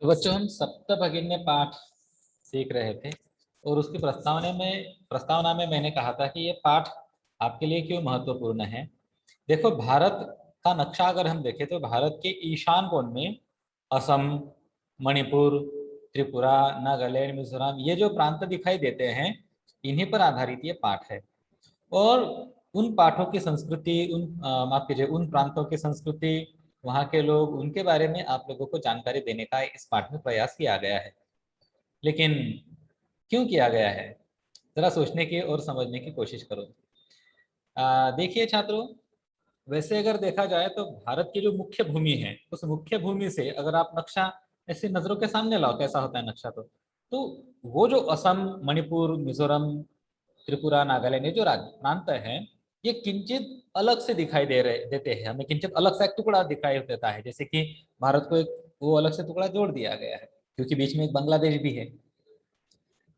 तो बच्चों हम सप्तभगिन्य पाठ सीख रहे थे और उसकी प्रस्तावना में मैंने कहा था कि ये पाठ आपके लिए क्यों महत्वपूर्ण है। देखो, भारत का नक्शा अगर हम देखें तो भारत के ईशान कोण में असम, मणिपुर, त्रिपुरा, नागालैंड, मिजोरम, ये जो प्रांत दिखाई देते हैं, इन्हीं पर आधारित ये पाठ है। और उन पाठों की संस्कृति, माफ कीजिए, उन प्रांतों की संस्कृति, वहाँ के लोग, उनके बारे में आप लोगों को जानकारी देने का इस पाठ में प्रयास किया गया है। लेकिन क्यों किया गया है, जरा सोचने की और समझने की कोशिश करो। देखिए छात्रों, वैसे अगर देखा जाए तो भारत की जो मुख्य भूमि है, उस मुख्य भूमि से अगर आप नक्शा ऐसे नजरों के सामने लाओ, कैसा होता है नक्शा, तो वो जो असम, मणिपुर, मिजोरम, त्रिपुरा, नागालैंड, ये जो राज्य प्रांत है, ये किंचित अलग से दिखाई देते हैं हमें, किंचित अलग सा एक टुकड़ा दिखाई देता है, जैसे कि भारत को एक वो अलग से टुकड़ा जोड़ दिया गया है, क्योंकि बीच में एक बांग्लादेश भी है।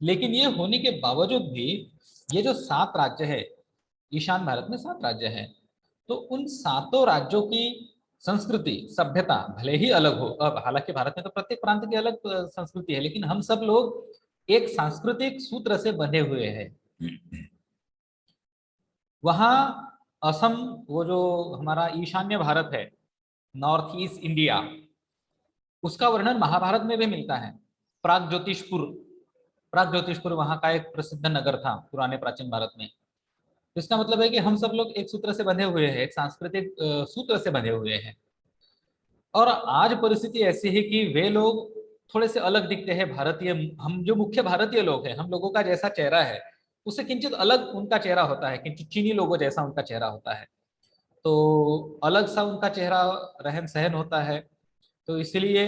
लेकिन ये होने के बावजूद भी ये जो 7 राज्य है, ईशान भारत में 7 राज्य हैं, तो उन सातों राज्यों की संस्कृति, सभ्यता भले ही अलग हो, अब हालांकि भारत में तो प्रत्येक प्रांत की अलग संस्कृति है, लेकिन हम सब लोग एक सांस्कृतिक सूत्र से बंधे हुए हैं। वहाँ असम, वो जो हमारा ईशान्य भारत है, नॉर्थ ईस्ट इंडिया, उसका वर्णन महाभारत में भी मिलता है। प्रागज्योतिषपुर, प्रागज्योतिषपुर वहाँ का एक प्रसिद्ध नगर था पुराने प्राचीन भारत में। तो इसका मतलब है कि हम सब लोग एक सूत्र से बंधे हुए हैं, एक सांस्कृतिक सूत्र से बंधे हुए हैं। और आज परिस्थिति ऐसी है कि वे लोग थोड़े से अलग दिखते हैं। भारतीय, हम जो मुख्य भारतीय लोग हैं, हम लोगों का जैसा चेहरा है, उससे किंचित अलग उनका चेहरा होता है, किंचित चीनी लोगों जैसा उनका चेहरा होता है। तो अलग सा उनका चेहरा, रहन सहन होता है। तो इसलिए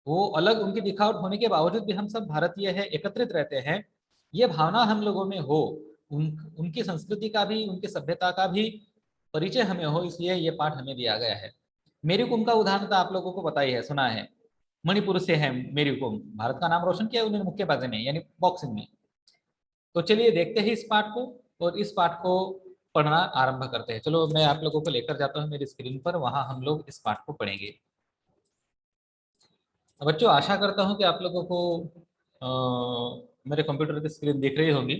वो अलग उनकी दिखावट होने के बावजूद भी हम सब भारतीय है, एकत्रित रहते हैं। ये भावना हम लोगों में हो, उनकी संस्कृति का भी, उनकी सभ्यता का भी परिचय हमें हो, इसलिए ये पाठ हमें दिया गया है। मेरी कुंभ का उदाहरण तो आप लोगों को पता ही है, सुना है। मणिपुर से है मेरी कुंभ, भारत का नाम रोशन किया उन्होंने मुक्केबाजी में, यानी बॉक्सिंग में। तो चलिए देखते हैं इस पाठ को, और इस पाठ को पढ़ना आरंभ करते हैं। चलो मैं आप लोगों को लेकर जाता हूँ मेरी स्क्रीन पर, वहां हम लोग इस पाठ को पढ़ेंगे। बच्चों, आशा करता हूँ कि आप लोगों को मेरे कंप्यूटर की स्क्रीन दिख रही होगी।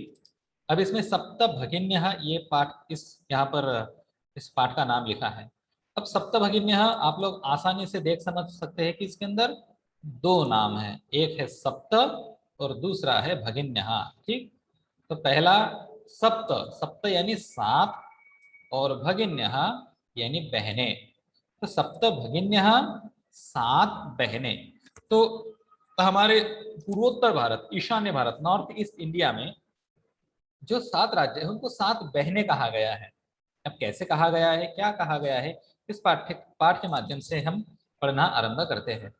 अब इसमें सप्तभगिन्यः, ये पाठ, इस यहाँ पर इस पाठ का नाम लिखा है। अब सप्तभगिन्यः आप लोग आसानी से देख समझ सकते हैं कि इसके अंदर 2 नाम है, एक है सप्त और दूसरा है भगिन्यः। ठीक, तो पहला सप्त, सप्त यानी 7, और भगिन्यः यानी बहनें। तो सप्त भगिन्यः, 7 बहनें। तो हमारे पूर्वोत्तर भारत, ईशान्य भारत, नॉर्थ ईस्ट इंडिया में जो 7 राज्य है, उनको 7 बहनें कहा गया है। अब कैसे कहा गया है, क्या कहा गया है, इस पाठ के माध्यम से हम पढ़ना आरंभ करते हैं।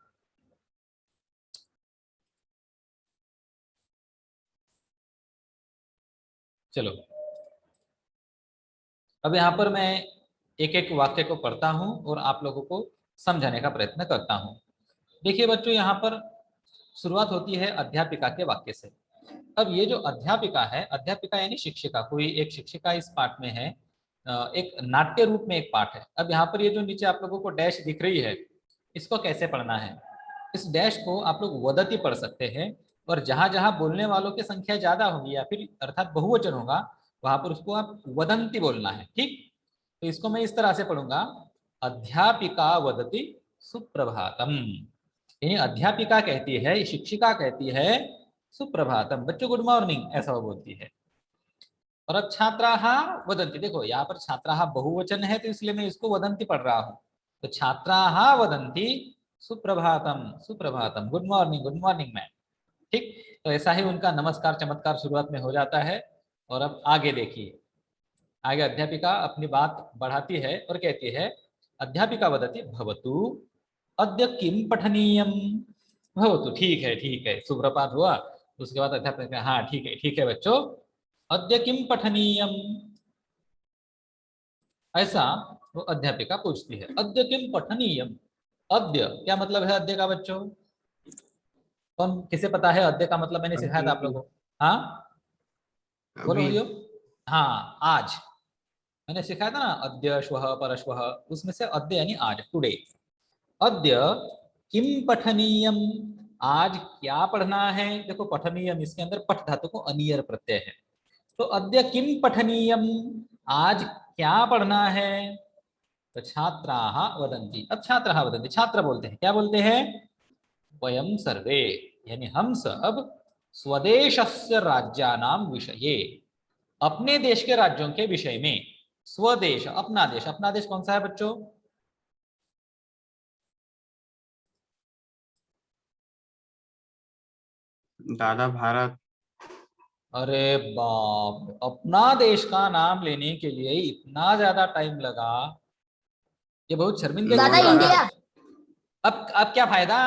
चलो, अब यहाँ पर मैं एक एक वाक्य को पढ़ता हूँ और आप लोगों को समझाने का प्रयत्न करता हूँ। देखिए बच्चों, यहाँ पर शुरुआत होती है अध्यापिका के वाक्य से। अब ये जो अध्यापिका है, अध्यापिका यानी शिक्षिका, कोई एक शिक्षिका इस पाठ में है। एक नाट्य रूप में एक पाठ है। अब यहाँ पर ये जो नीचे आप लोगों को डैश दिख रही है, इसको कैसे पढ़ना है। इस डैश को आप लोग वदति पढ़ सकते हैं, और जहां जहां बोलने वालों की संख्या ज्यादा होगी, या फिर अर्थात बहुवचन होगा, वहां पर उसको आप वदंती बोलना है। ठीक, तो इसको मैं इस तरह से पढ़ूंगा, अध्यापिका वदति सुप्रभातम। यानी अध्यापिका कहती है, शिक्षिका कहती है सुप्रभातम, बच्चों गुड मॉर्निंग, ऐसा वो बोलती है। और अब छात्राः वदन्ति, देखो यहाँ पर छात्राः बहुवचन है, तो इसलिए मैं इसको वदन्ति पढ़ रहा हूँ। तो छात्राः वदन्ति सुप्रभातम, सुप्रभातम, गुड मॉर्निंग मैम। ठीक, तो ऐसा ही उनका नमस्कार चमत्कार शुरुआत में हो जाता है। और अब आगे देखिए, आगे अध्यापिका अपनी बात बढ़ाती है और कहती है, अध्यापिका वदति भवतु अद्य किम पठनीयम। भवतु, ठीक है, सुप्रभात हुआ। उसके बाद अध्यापिका, हाँ ठीक है बच्चों, अद्य किम पठनीयम, ऐसा वो अध्यापिका पूछती है। अद्य किम पठनीयम, अद्य क्या मतलब है अद्य का बच्चों, कौन किसे पता है अद्य का मतलब, मैंने सिखाया था आप अभी लोगों को। हाँ, बोलो अभी हरिओम। हाँ, आज मैंने सिखाया था ना, अद्य श्वः परश्वः, उसमें से अद्य यानी आज, टुडे। अद्य किम पठनीयम, आज क्या पढ़ना है। देखो पठनीयम, इसके अंदर पठ धातु को अनियर प्रत्यय है। तो अद्य किम पठनीयम, आज क्या पढ़ना है। तो छात्राः वदन्ति, अब छात्राः वदन्ति, छात्र बोलते हैं, क्या बोलते हैं, वयम सर्वे, यानी हम सब, स्वदेशस्य राज्यानां विषये, अपने देश के राज्यों के विषय में। स्वदेश अपना देश, अपना देश कौन सा है बच्चों, दादा भारत। अरे बाप, अपना देश का नाम लेने के लिए इतना ज्यादा टाइम लगा, ये बहुत शर्मिंदगी बोल की बात रहा। है। अब क्या फायदा,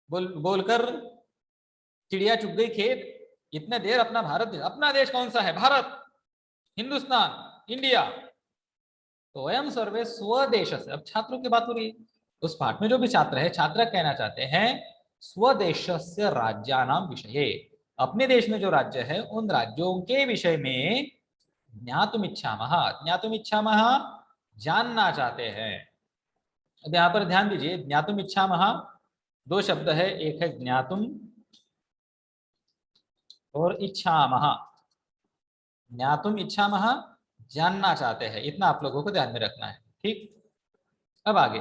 बोलकर चिड़िया चुग गई खेत, इतने देर अपना भारत, अपना देश कौन सा है, भारत, हिंदुस्तान, इंडिया। तो वयम सर्वे स्वदेश से, अब छात्रों की बात हो रही है, उस पाठ में जो भी छात्र है, छात्र कहना चाहते हैं स्वदेशस्य राज्यानां विषये, अपने देश में जो राज्य है उन राज्यों के विषय में ज्ञातुम इच्छामः, ज्ञातुम इच्छामः जानना चाहते हैं। अब यहाँ पर ध्यान दीजिए, ज्ञातुम इच्छामः दो शब्द है, एक है ज्ञातुम और इच्छामः। ज्ञातुम इच्छामः जानना चाहते हैं, इतना आप लोगों को ध्यान में रखना है, ठीक। अब आगे,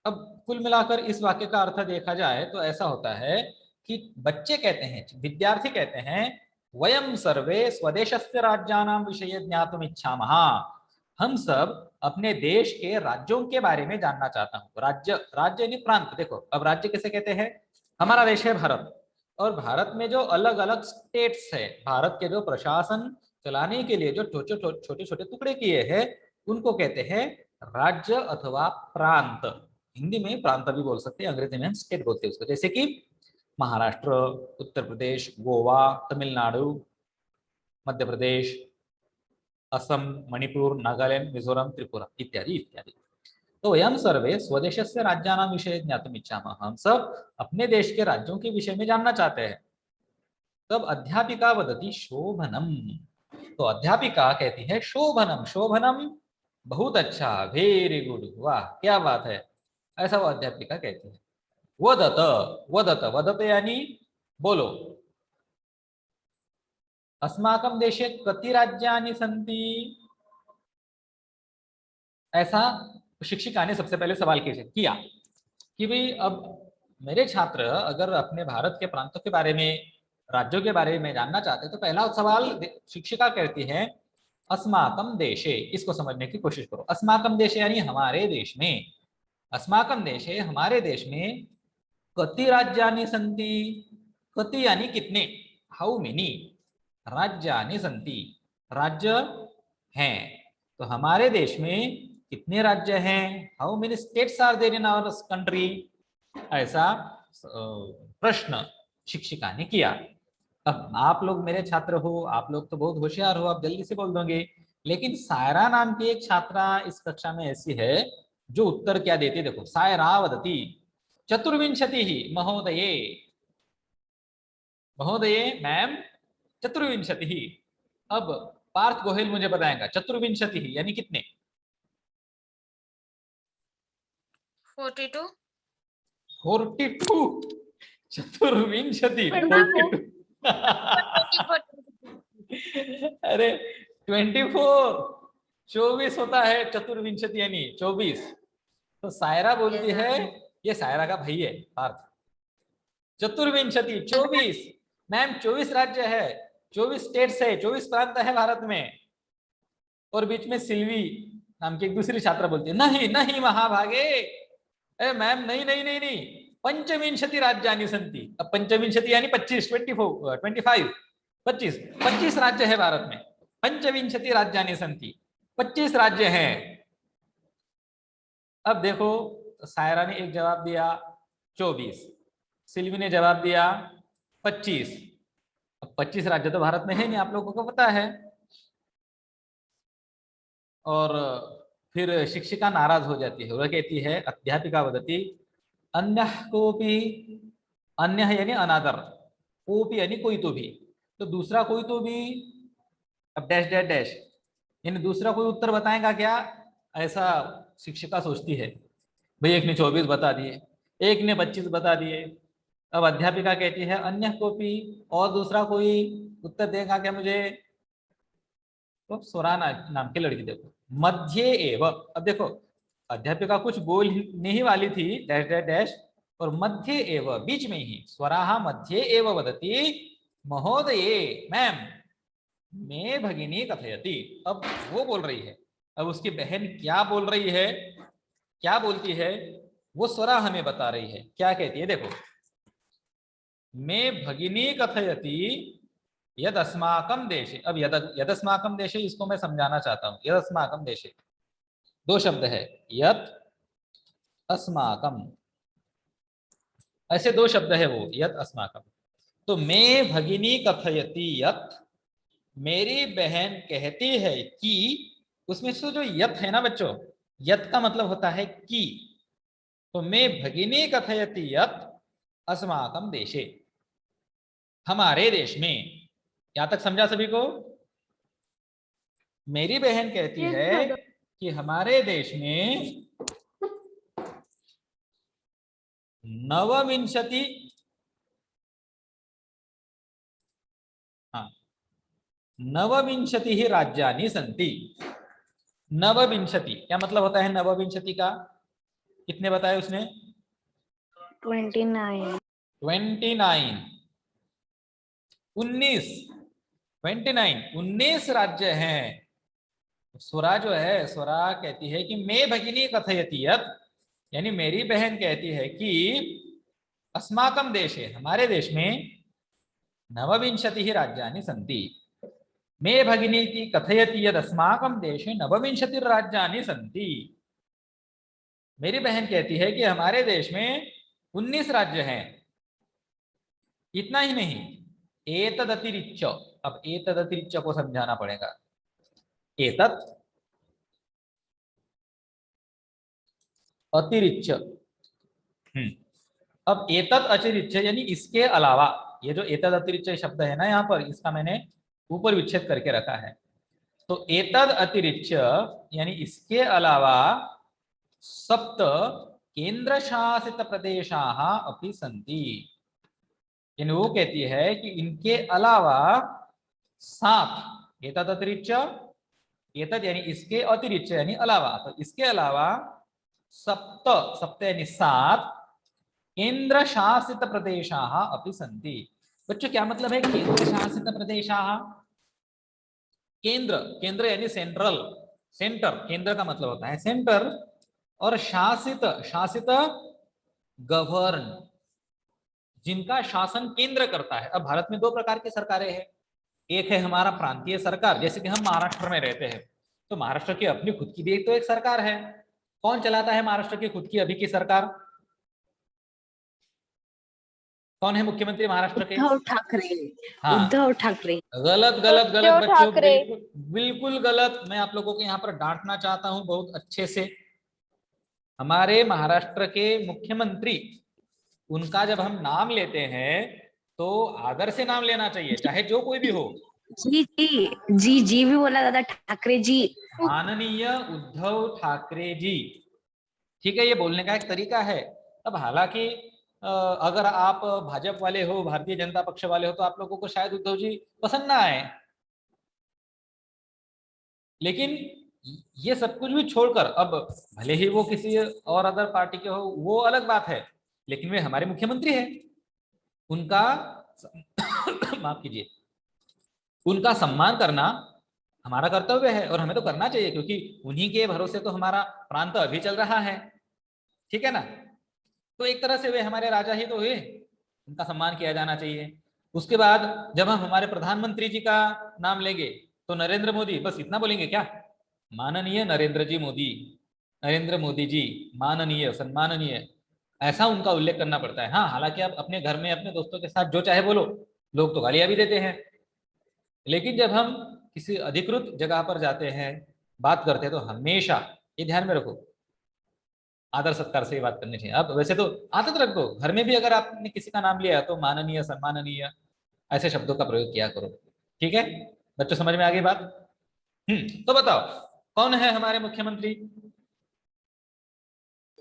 अब कुल मिलाकर इस वाक्य का अर्थ देखा जाए तो ऐसा होता है कि बच्चे कहते हैं, विद्यार्थी कहते हैं, वयम सर्वे स्वदेशस्य राज्यानां विषये ज्ञातुम इच्छामः, हम सब अपने देश के राज्यों के बारे में जानना चाहता हूँ। राज्य, राज्य यानी प्रांत। देखो अब राज्य किसे कहते हैं, हमारा देश है भारत, और भारत में जो अलग अलग स्टेट्स है, भारत के जो प्रशासन चलाने के लिए जो छोटे छोटे टुकड़े किए हैं, उनको कहते हैं राज्य अथवा प्रांत। हिंदी में प्रांत भी बोल सकते हैं, अंग्रेजी में हम स्टेट बोलते हैं उसको, जैसे कि महाराष्ट्र, उत्तर प्रदेश, गोवा, तमिलनाडु, मध्य प्रदेश, असम, मणिपुर, नागालैंड, मिजोरम, त्रिपुरा इत्यादि इत्यादि। तो वयम सर्वे स्वदेशस्य राज्यानां विषये ज्ञातुम इच्छामः, हम सब अपने देश के राज्यों के विषय में जानना चाहते हैं। तब अध्यापिका वदति शोभनम, तो अध्यापिका कहती है शोभनम, शोभनम बहुत अच्छा, वेरी गुड, वाह क्या बात है, ऐसा वो अध्यापिका कहती है। वदत, वदत, वदत यानी बोलो, अस्माकं देशे कति राज्यानि सन्ति, ऐसा शिक्षिका ने सबसे पहले सवाल किया कि भाई अब मेरे छात्र अगर अपने भारत के प्रांतों के बारे में, राज्यों के बारे में जानना चाहते हैं, तो पहला सवाल शिक्षिका कहती है अस्माकं देशे, इसको समझने की कोशिश करो। अस्माकं देशे यानी हमारे देश में, अस्माकं देशे हमारे देश में, कति राज्यानि सन्ति, कति यानी कितने, हाउ मेनी, राज्यानि सन्ति राज्य हैं, तो हमारे देश में कितने राज्य हैं, how many states are there in our country, ऐसा प्रश्न शिक्षिका ने किया। अब आप लोग मेरे छात्र हो, आप लोग तो बहुत होशियार हो, आप जल्दी से बोल दोगे, लेकिन सायरा नाम की एक छात्रा इस कक्षा में ऐसी है जो उत्तर क्या देती है, देखो, सायरा वदती चतुर्विंशति ही महोदये, महोदये मैम चतुर्विंशति ही। अब पार्थ गोहिल मुझे बताएगा चतुर्विंशति ही यानी कितने, 42 42, चतुर्विंशति 42 अरे 24, 24 होता है चतुर्विंशति यानी 24। तो सायरा बोलती है, ये सायरा का भाई है पार्थ, चतुर्विंशति 24, मैम 24 राज्य है, 24 स्टेट्स है, 24 प्रांत है भारत में। और बीच में सिल्वी नाम की एक दूसरी छात्रा बोलती है नहीं नहीं महाभागे, अरे मैम नहीं नहीं नहीं नहीं, पंचविंशति राज्यानि सन्ति। अब पंचविंशति यानी 25, 24, 25, 25, 25 राज्य है भारत में, पंचविंशति राज्यानि सन्ति, 25 राज्य हैं। अब देखो सायरा ने एक जवाब दिया 24, सिल्वी ने जवाब दिया 25। अब 25 राज्य तो भारत में है नहीं, आप लोगों को पता है। और फिर शिक्षिका नाराज हो जाती है, वह कहती है, अध्यापिका वदती अन्यः कोपि, अन्य यानी अनादर, कोपि यानी कोई तो भी, तो दूसरा कोई तो भी, अब डैश डैश डैश यानी दूसरा कोई उत्तर बताएगा क्या, ऐसा शिक्षिका सोचती है। भाई एक ने 24 बता दिए, एक ने 25 बता दिए। अब अध्यापिका कहती है अन्य कोपी, और दूसरा कोई उत्तर देगा क्या मुझे? तो सुराना नाम की लड़की देखो, मध्य एव। अब देखो अध्यापिका कुछ बोलने ही वाली थी, डैश डैश डैश, और मध्य एव बीच में ही, स्वराः मध्य एव वदति महोदये मैम मैं भगिनी कथयति। अब वो बोल रही है, अब उसकी बहन क्या बोल रही है, क्या बोलती है, वो स्वरा हमें बता रही है। क्या कहती है देखो, मैं भगिनी कथयति यद अस्माकम देशे। अब यद अस्माकम देशे इसको मैं समझाना चाहता हूं। यद अस्माकम देशे दो शब्द है, यत अस्माकम, ऐसे दो शब्द है वो, यत अस्माकम। तो मैं भगिनी कथयति यत, मेरी बहन कहती है कि, उसमें से जो यत है ना बच्चों, यत का मतलब होता है कि। तो मैं भगिनी कथयति यत अस्माकम देशे, हमारे देश में। यहां तक समझा सभी को? मेरी बहन कहती है कि हमारे देश में नवविंशति, हाँ, नवविंशति ही राज्यानि संति। नवविंशति क्या मतलब होता है नवविंशति का? कितने बताए उसने? 29। 29, 19, 29, 19 राज्य हैं। स्वरा जो है, स्वरा कहती है कि मैं भगिनी कथयति यत्, यानी मेरी बहन कहती है कि अस्माकम देशे, हमारे देश में नवविंशति ही राज्यानि सन्ति। मे भगिनी कथयति यद अस्माकम देशे नवविंशति राज्यानि सन्ति। मेरी बहन कहती है कि हमारे देश में 19 राज्य हैं। इतना ही नहीं, एतद अतिरिच्य, अब एतद अतिरिच्य को समझाना पड़ेगा। एतत् अतिरिच्य, अब एतद अतिरिच्य यानी इसके अलावा, ये जो एतद अतिरिच्य शब्द है ना यहाँ पर, इसका मैंने ऊपर विच्छेद करके रखा है। तो एतद अतिरिच्य यानी इसके अलावा सप्त केंद्र शासित प्रदेशाः अपि सन्ति। यानी वो कहती है कि इनके अलावा 7, एतद अतिरिच्य, एतद यानी इसके अतिरिच्य यानी अलावा, तो इसके अलावा सप्त, सप्त यानी 7 केंद्र शासित प्रदेशाः अपि सन्ति। बच्चों क्या मतलब है केंद्र शासित प्रदेशाः? केंद्र, केंद्र यानी सेंट्रल, सेंटर, केंद्र का मतलब होता है सेंटर, और शासित, शासित गवर्न, जिनका शासन केंद्र करता है। अब भारत में दो प्रकार की सरकारें हैं। एक है हमारा प्रांतीय सरकार, जैसे कि हम महाराष्ट्र में रहते हैं, तो महाराष्ट्र की अपनी खुद की भी तो एक सरकार है। कौन चलाता है महाराष्ट्र की खुद की अभी की सरकार? कौन है मुख्यमंत्री महाराष्ट्र के? उद्धव ठाकरे। हाँ, उद्धव ठाकरे। गलत गलत गलत उद्धव बच्चों, ठाकरे। बिल्कुल बिल्कुल गलत। मैं आप लोगों को यहाँ पर डांटना चाहता हूँ बहुत अच्छे से। हमारे महाराष्ट्र के मुख्यमंत्री, उनका जब हम नाम लेते हैं तो आदर से नाम लेना चाहिए, चाहे जो कोई भी हो। जी जी जी जी भी बोला दादा, ठाकरे जी। माननीय उद्धव ठाकरे जी, ठीक है, ये बोलने का एक तरीका है। अब हालांकि अगर आप भाजपा वाले हो, भारतीय जनता पक्ष वाले हो, तो आप लोगों को शायद उद्धव जी पसंद ना आए, लेकिन ये सब कुछ भी छोड़कर, अब भले ही वो किसी और अदर पार्टी के हो, वो अलग बात है, लेकिन वे हमारे मुख्यमंत्री हैं। उनका माफ कीजिए, उनका सम्मान करना हमारा कर्तव्य है, और हमें तो करना चाहिए, क्योंकि उन्हीं के भरोसे तो हमारा प्रांत अभी चल रहा है। ठीक है ना? तो एक तरह से वे हमारे राजा ही तो हुए, उनका सम्मान किया जाना चाहिए। उसके बाद जब हम हमारे प्रधानमंत्री जी का नाम लेंगे तो नरेंद्र मोदी, बस इतना बोलेंगे क्या? माननीय नरेंद्र जी मोदी, नरेंद्र मोदी जी, माननीय, सम्माननीय, ऐसा उनका उल्लेख करना पड़ता है। हाँ, हालांकि आप अपने घर में अपने दोस्तों के साथ जो चाहे बोलो, लोग तो गालियां भी देते हैं, लेकिन जब हम किसी अधिकृत जगह पर जाते हैं, बात करते हैं, तो हमेशा ये ध्यान में रखो, आदर सत्कार से ही बात करनी चाहिए। अब वैसे तो आदत रख दो, घर में भी अगर आपने किसी का नाम लिया तो माननीय, सम्माननीय, ऐसे शब्दों का प्रयोग किया करो। ठीक है बच्चों, समझ में आ गई बात? तो बताओ कौन है हमारे मुख्यमंत्री?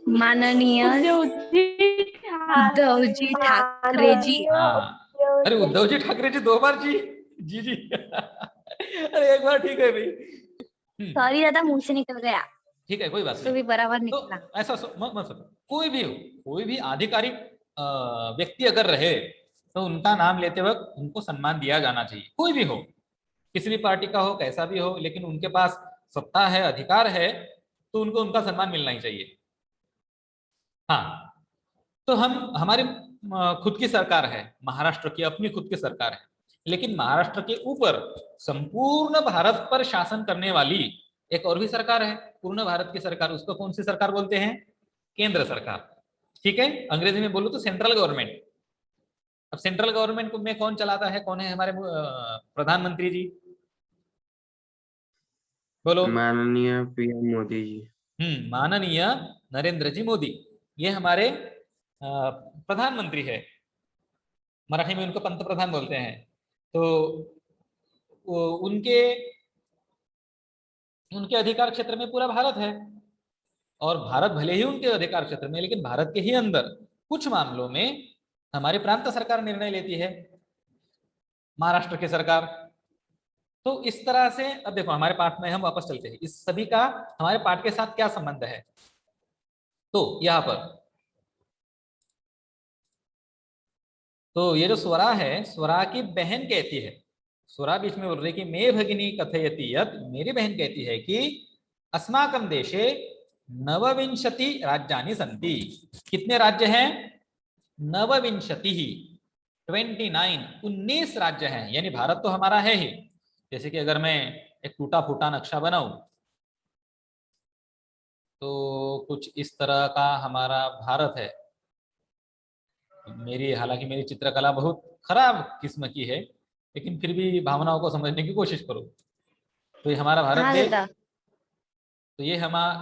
माननीय उद्धव जी ठाकरे जी। हाँ, अरे उद्धव जी ठाकरे जी 2 बार जी, जी जी अरे एक बार ठीक है भाई। सॉरी दादा, मुंह से निकल गया ठीक है, कोई बात तो नहीं। भी बराबर तो निकला। ऐसा मत सोचो, कोई भी हो, कोई भी आधिकारिक व्यक्ति अगर रहे तो उनका नाम लेते वक्त उनको सम्मान दिया जाना चाहिए, कोई भी हो, किसी भी पार्टी का हो, कैसा भी हो, लेकिन उनके पास सत्ता है, अधिकार है, तो उनको उनका सम्मान मिलना ही चाहिए। हाँ, तो हमारी खुद की सरकार है, महाराष्ट्र की अपनी खुद की सरकार है, लेकिन महाराष्ट्र के ऊपर संपूर्ण भारत पर शासन करने वाली एक और भी सरकार है, पूर्ण भारत की सरकार। उसको कौन सी सरकार बोलते हैं? केंद्र सरकार। ठीक है, अंग्रेजी में बोलो तो सेंट्रल गवर्नमेंट। अब सेंट्रल गवर्नमेंट में कौन चलाता है, कौन है हमारे प्रधानमंत्री जी? बोलो। माननीय पीएम मोदी जी। माननीय नरेंद्र जी मोदी, ये हमारे प्रधानमंत्री है। मराठी में उनको पंतप्रधान बोलते हैं। तो उनके उनके अधिकार क्षेत्र में पूरा भारत है, और भारत भले ही उनके अधिकार क्षेत्र में, लेकिन भारत के ही अंदर कुछ मामलों में हमारी प्रांत सरकार निर्णय लेती है, महाराष्ट्र की सरकार। तो इस तरह से अब देखो, हमारे पाठ में हम वापस चलते हैं, इस सभी का हमारे पाठ के साथ क्या संबंध है। तो यहाँ पर तो ये जो स्वरा है, स्वरा की बहन कहती है, स्वरा बीच में बोल रही कि मे भगिनी कथयति यत्, मेरी बहन कहती है कि अस्माकं देशे नवविंशति राज्यानि सन्ति। कितने राज्य हैं? नवविंशति ही, 29, 19 राज्य हैं। यानी भारत तो हमारा है ही। जैसे कि अगर मैं एक टूटा फूटा नक्शा बनाऊं तो कुछ इस तरह का हमारा भारत है। हालांकि मेरी चित्रकला बहुत खराब किस्म की है, लेकिन फिर भी भावनाओं को समझने की कोशिश करो। तो ये हमारा भारत हाँ देश, दादा। तो ये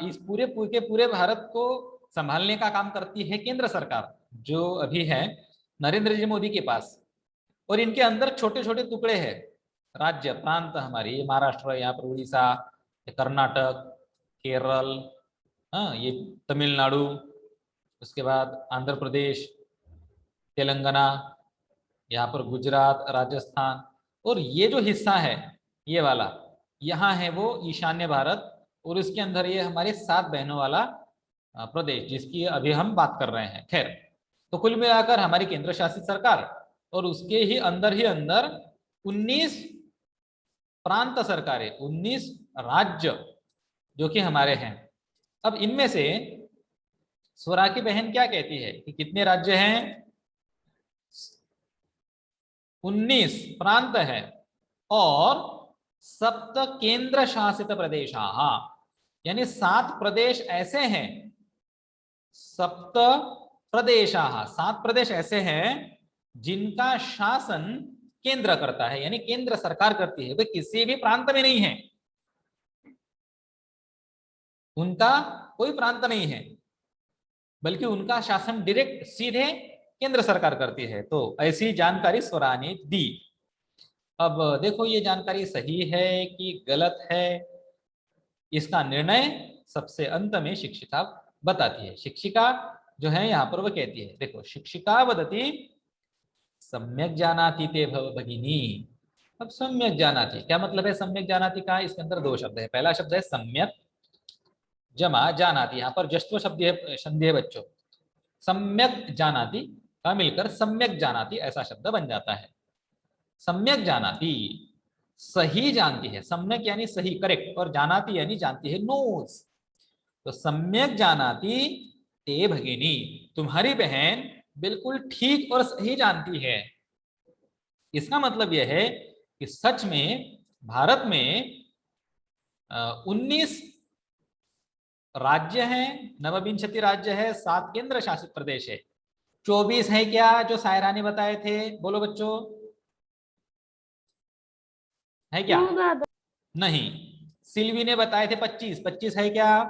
इस पूरे भारत को संभालने का काम करती है केंद्र सरकार, जो अभी है नरेंद्र जी मोदी के पास। और इनके अंदर छोटे छोटे टुकड़े हैं, राज्य प्रांत हमारे, ये महाराष्ट्र, यहाँ पर उड़ीसा, कर्नाटक, केरल, हाँ ये तमिलनाडु, उसके बाद आंध्र प्रदेश, तेलंगाना, यहाँ पर गुजरात, राजस्थान, और ये जो हिस्सा है ये वाला, यहाँ है वो ईशान्य भारत, और इसके अंदर ये हमारे 7 बहनों वाला प्रदेश, जिसकी अभी हम बात कर रहे हैं। खैर, तो कुल मिलाकर हमारी केंद्र शासित सरकार और उसके ही अंदर 19 प्रांत सरकारें, 19 राज्य जो कि हमारे हैं। अब इनमें से स्वरा की बहन क्या कहती है कि कितने राज्य हैं? 19 प्रांत है और 7 केंद्र शासित प्रदेश, यानी 7 प्रदेश ऐसे हैं, 7 प्रदेश ऐसे हैं जिनका शासन केंद्र करता है, यानी केंद्र सरकार करती है। वे किसी भी प्रांत में नहीं है, उनका कोई प्रांत नहीं है, बल्कि उनका शासन डायरेक्ट सीधे केंद्र सरकार करती है। तो ऐसी जानकारी स्वरा ने दी। अब देखो, ये जानकारी सही है कि गलत है, इसका निर्णय सबसे अंत में शिक्षिका बताती है। शिक्षिका जो है यहाँ पर वो कहती है, देखो, शिक्षिका वदति सम्यक जानाति ते भगिनी। अब सम्यक जानाति क्या मतलब है? सम्यक जानाति का इसके अंदर 2 शब्द है। पहला शब्द है सम्यक जमा जानाति, यहाँ पर जश्व शब्द है, संधि है बच्चों। सम्यक जानाति का मिलकर सम्यक जानाति ऐसा शब्द बन जाता है। सम्यक जानाति सही जानती है, सम्यक यानी सही, करेक्ट, और जानाति यानी जानती है, नोज। तो सम्यक जानाति ते भगिनी, तुम्हारी बहन बिल्कुल ठीक और सही जानती है। इसका मतलब यह है कि सच में भारत में 19 राज्य हैं, नवविंशति राज्य है, 7 केंद्र शासित प्रदेश है। 24 है क्या, जो सायरा ने बताए थे? बोलो बच्चों, है क्या? नहीं, सिल्वी ने बताए थे 25। 25 है क्या?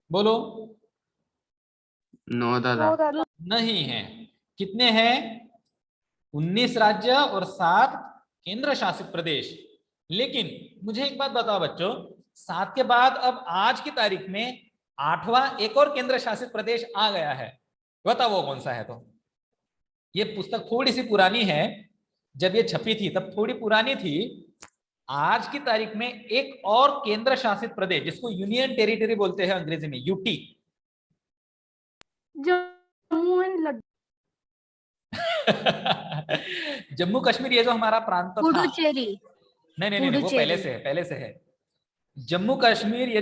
बोलो। नो दादा। नहीं है। कितने हैं? 19 राज्य और 7 केंद्र शासित प्रदेश। लेकिन मुझे एक बात बताओ बच्चों, 7 के बाद अब आज की तारीख में 8वां एक और केंद्र शासित प्रदेश आ गया है। बताओ वो कौन सा है? तो ये पुस्तक थोड़ी सी पुरानी है, जब ये छपी थी तब थोड़ी पुरानी थी। आज की तारीख में एक और केंद्र शासित प्रदेश, जिसको यूनियन टेरिटरी बोलते हैं अंग्रेजी में, यूटी। जम्मू एंड लद्दाख। जम्मू कश्मीर ये जो हमारा प्रांत था, पुडुचेरी। नहीं, वो पहले से है, जम्मू कश्मीर ये जो